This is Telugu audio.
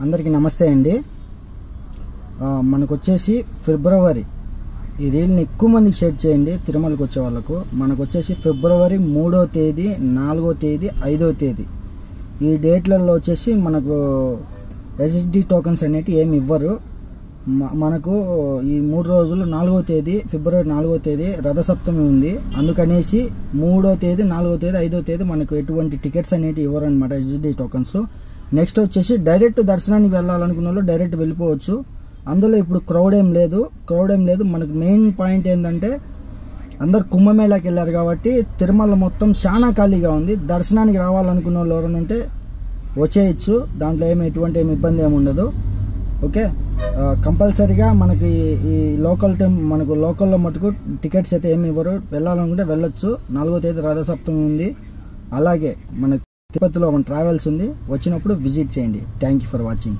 అందరికీ నమస్తే అండి. మనకు వచ్చేసి ఫిబ్రవరి ఈ రీల్ని ఎక్కువ మందికి షేర్ చేయండి. తిరుమలకి వచ్చే వాళ్ళకు మనకు వచ్చేసి ఫిబ్రవరి 3వ తేదీ 4వ తేదీ 5వ తేదీ ఈ డేట్లలో వచ్చేసి మనకు ఎస్ఎస్డి టోకన్స్ అనేవి ఏమి ఇవ్వరు. మనకు ఈ 3 రోజులు 4వ తేదీ ఫిబ్రవరి 4వ తేదీ రథసప్తమి ఉంది. అందుకనేసి 3వ తేదీ 4వ తేదీ 5వ తేదీ మనకు ఎటువంటి టికెట్స్ అనేవి ఇవ్వరు అనమాట ఎస్ఎస్డి టోకన్స్. నెక్స్ట్ వచ్చేసి డైరెక్ట్ దర్శనానికి వెళ్ళాలనుకున్న వాళ్ళు డైరెక్ట్ వెళ్ళిపోవచ్చు. అందులో ఇప్పుడు క్రౌడ్ ఏం లేదు. మనకు మెయిన్ పాయింట్ ఏంటంటే అందరు కుంభమేళాకి వెళ్ళారు కాబట్టి తిరుమల మొత్తం చాలా ఖాళీగా ఉంది. దర్శనానికి రావాలనుకున్న వాళ్ళు ఎవరైనా ఉంటే వచ్చేయచ్చు. దాంట్లో ఎటువంటి ఇబ్బంది ఏమి ఉండదు. ఓకే, కంపల్సరీగా మనకి ఈ మనకు లోకల్లో మటుకు టికెట్స్ అయితే ఏమి ఇవ్వరు. వెళ్ళాలనుకుంటే వెళ్ళొచ్చు. 4వ తేదీ రథసప్తమి ఉంది. అలాగే మన తిరుపతిలో మన ట్రావెల్స్ ఉంది. వచ్చినప్పుడు విజిట్ చేయండి. Thank you for watching.